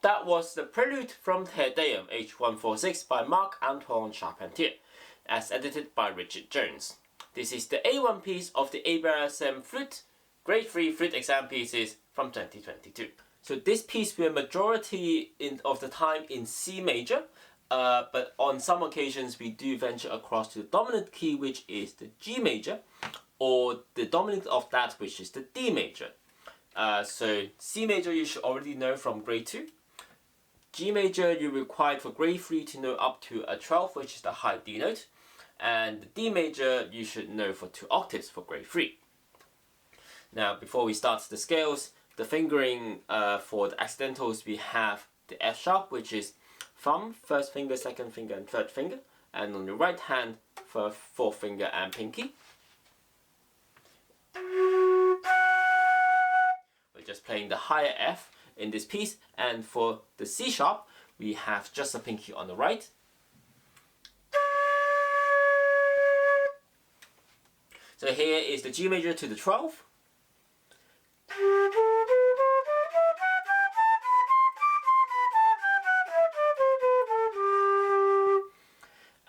that was the Prelude from Deum H.146 by Marc-Antoine Charpentier, as edited by Richard Jones. This is the A1 piece of the ABRSM flute, Grade 3 flute exam pieces from 2022. So this piece we're majority of the time in C major, but on some occasions we do venture across to the dominant key, which is the G major, or the dominant of that, which is the D major. So C major you should already know from grade 2. G major you required for grade 3 to know up to a 12, which is the high D note. And the D major you should know for 2 octaves for grade 3. Now before we start the scales, the fingering for the accidentals, we have the F sharp, which is thumb, first finger, second finger and third finger. And on your right hand, for fourth finger and pinky. We're just playing the higher F in this piece, and for the C sharp, we have just a pinky on the right. So here is the G major to the 12.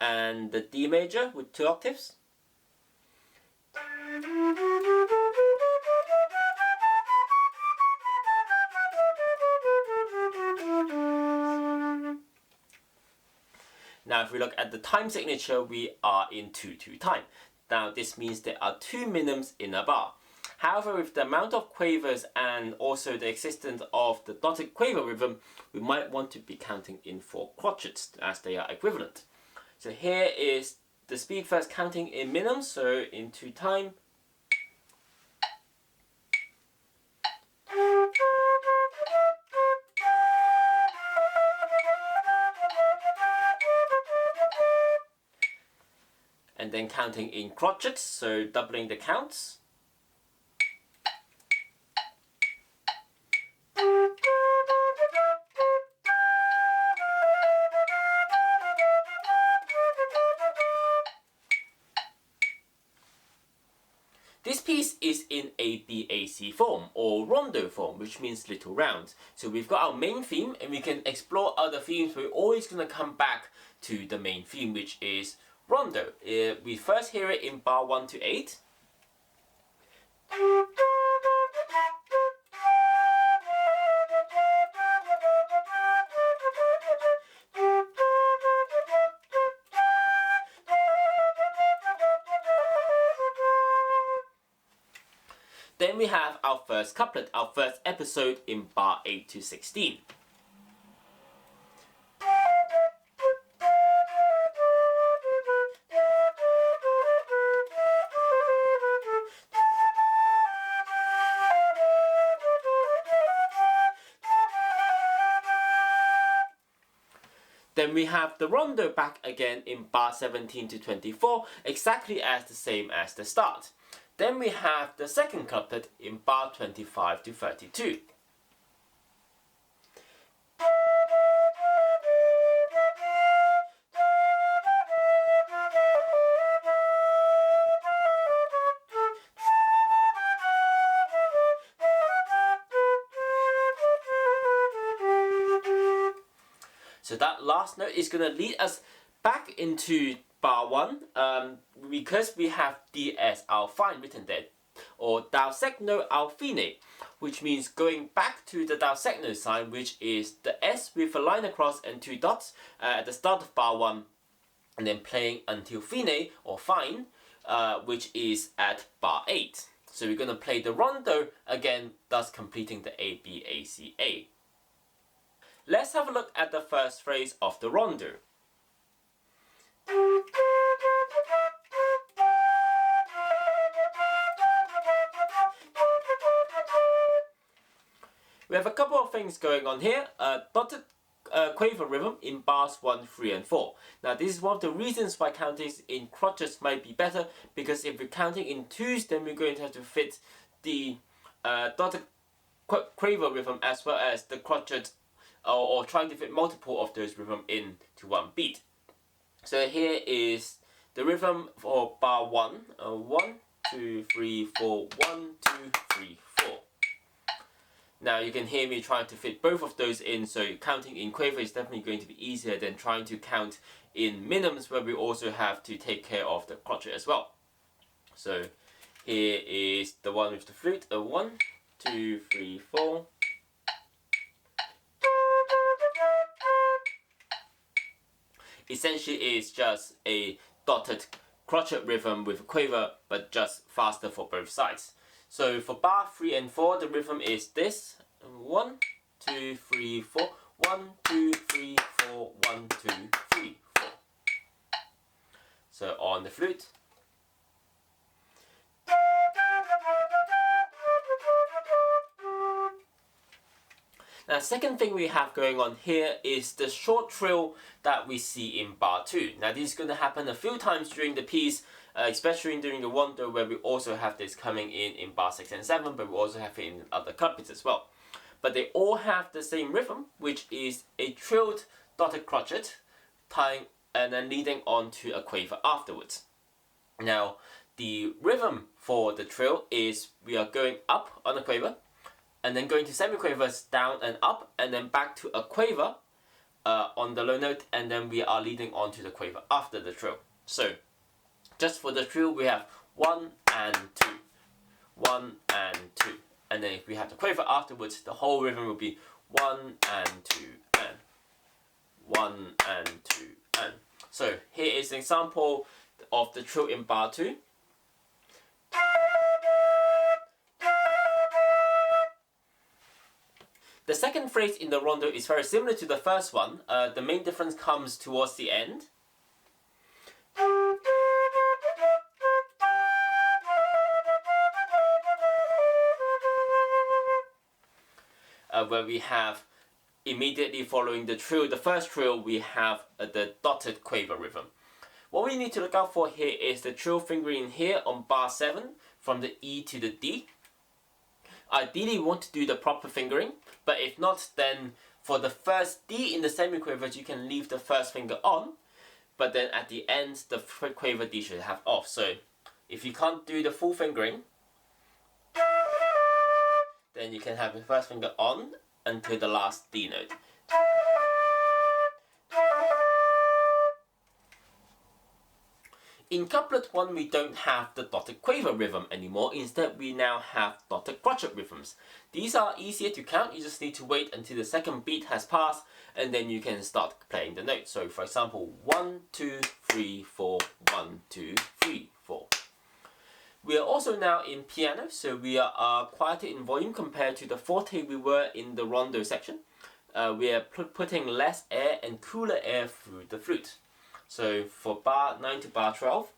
And the D major with 2 octaves. Now if we look at the time signature, we are in 2/2 time. Now this means there are 2 minims in a bar. However, with the amount of quavers and also the existence of the dotted quaver rhythm, we might want to be counting in 4 crotchets as they are equivalent. So here is the speed first counting in minimums, so in 2 time. And then counting in crotchets, so doubling the counts. This piece is in ABAC form, or rondo form, which means little rounds. So we've got our main theme, and we can explore other themes, but we're always going to come back to the main theme, which is rondo. We first hear it in bar 1 to 8. Then we have our first couplet, our first episode in bar 8 to 16. Then we have the rondo back again in bar 17 to 24, exactly as the same as the start. Then we have the second couplet in bar 25 to 32. So that last note is going to lead us back into bar 1, because we have D as our fine written there, or dau secno au fine, which means going back to the dau secno sign, which is the S with a line across and 2 dots at the start of bar 1, and then playing until fine or fine, which is at bar 8. So we're going to play the rondo again, thus completing the ABACA. Let's have a look at the first phrase of the rondo. We have a couple of things going on here. Dotted quaver rhythm in bars 1, 3 and 4. Now this is one of the reasons why counting in crotchets might be better, because if we're counting in 2s, then we're going to have to fit the dotted quaver rhythm as well as the crotchet, or trying to fit multiple of those rhythm into one beat. So here is the rhythm for bar 1. 1, 2, 3, 4, 1, 2, 3, 4. Now you can hear me trying to fit both of those in, so counting in quaver is definitely going to be easier than trying to count in minimums, where we also have to take care of the crotchet as well. So here is the one with the flute, a 1, 2, 3, 4. Essentially it's just a dotted crotchet rhythm with a quaver, but just faster for both sides. So for bar 3 and 4, the rhythm is this: 1, 2, 3, 4, 1, 2, 3, 4, 1, 2, 3, 4. So on the flute. Now, second thing we have going on here is the short trill that we see in bar 2. Now, this is going to happen a few times during the piece, especially during the rondo, where we also have this coming in bar 6 and 7, but we also have it in other couplets as well. But they all have the same rhythm, which is a trilled dotted crotchet, tying and then leading on to a quaver afterwards. Now, the rhythm for the trill is we are going up on a quaver, and then going to semiquavers down and up, and then back to a quaver on the low note, and then we are leading on to the quaver after the trill. So, just for the trill, we have 1 and 2, 1 and 2, and then if we have the quaver afterwards, the whole rhythm will be 1 and 2 and 1 and 2 and. So here is an example of the trill in bar 2. The second phrase in the rondo is very similar to the first one. The main difference comes towards the end. Where we have immediately following the trill, the first trill, we have the dotted quaver rhythm. What we need to look out for here is the trill fingering here on bar 7 from the E to the D. Ideally, we want to do the proper fingering, but if not, then for the first D in the semiquavers, you can leave the first finger on, but then at the end, the quaver D should have off. So if you can't do the full fingering, then you can have the first finger on until the last D note. In couplet 1, we don't have the dotted quaver rhythm anymore. Instead, we now have dotted crotchet rhythms. These are easier to count. You just need to wait until the second beat has passed, and then you can start playing the notes. So, for example, 1, 2, 3, 4, 1, 2, 3, 4. We are also now in piano, so we are quieter in volume compared to the forte we were in the rondo section. We are putting less air and cooler air through the flute. So for bar 9 to bar 12,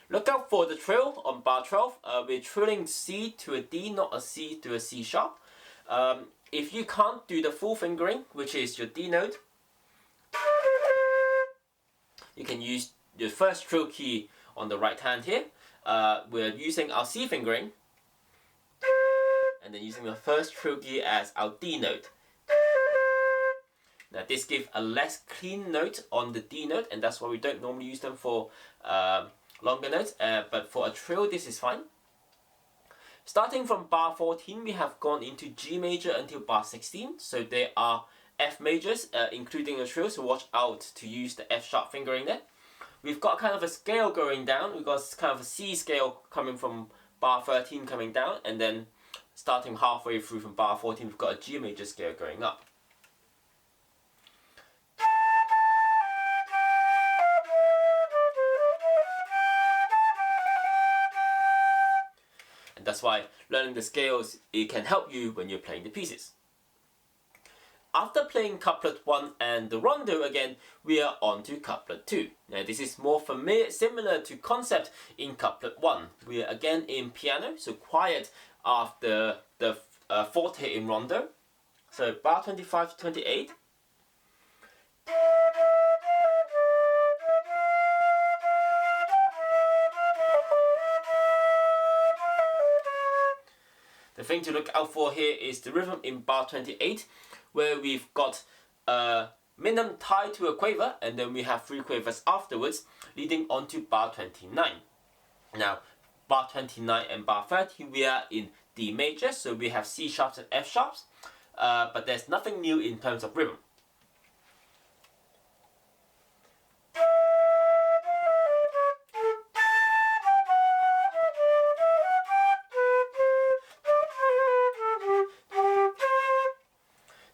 look out for the trill on bar 12. We're trilling C to a D, not a C to a C sharp. If you can't do the full fingering, which is your D note, you can use your first trill key on the right hand here. We're using our C fingering, and then using the first trill key as our D note. Now this gives a less clean note on the D note, and that's why we don't normally use them for longer notes, but for a trill this is fine. Starting from bar 14, we have gone into G major until bar 16, so there are F majors, including a trill, so watch out to use the F sharp fingering there. We've got kind of a scale going down. We've got kind of a C scale coming from bar 13 coming down, and then starting halfway through from bar 14, we've got a G major scale going up. And that's why learning the scales, it can help you when you're playing the pieces. After playing couplet 1 and the rondo again, we are on to couplet 2. Now this is more similar to concept in couplet 1. We are again in piano, so quiet after the forte in rondo. So bar 25 to 28. The thing to look out for here is the rhythm in bar 28, where we've got minimum tied to a quaver, and then we have 3 quavers afterwards, leading on to bar 29. Now, bar 29 and bar 30, we are in D major, so we have C sharps and F sharps, but there's nothing new in terms of rhythm.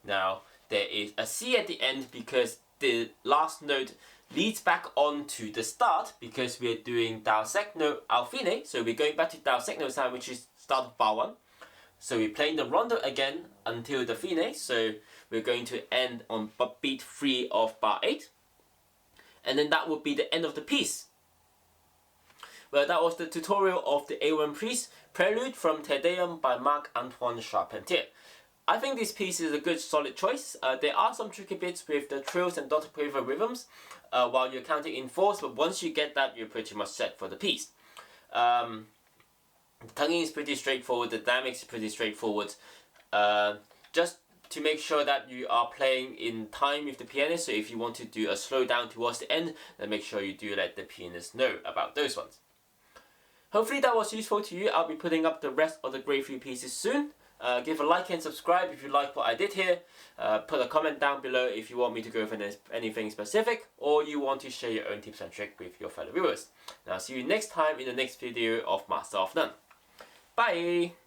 Now, there is a C at the end because the last note leads back on to the start because we're doing down second note Alfine, so we're going back to down second note sound, which is start of bar 1. So we're playing the rondo again until the fine, so we're going to end on beat 3 of bar 8. And then that would be the end of the piece. Well, that was the tutorial of the A1 piece, Prelude from Deum by Marc-Antoine Charpentier. I think this piece is a good solid choice. There are some tricky bits with the trills and dotted quaver rhythms while you're counting in 4s, but once you get that, you're pretty much set for the piece. The tonguing is pretty straightforward, the dynamics is pretty straightforward. Just to make sure that you are playing in time with the pianist, so if you want to do a slow down towards the end, then make sure you do let the pianist know about those ones. Hopefully that was useful to you. I'll be putting up the rest of the grade 3 pieces soon. Give a like and subscribe if you like what I did here. Put a comment down below if you want me to go over anything specific, or you want to share your own tips and tricks with your fellow viewers. Now, see you next time in the next video of Master of None. Bye!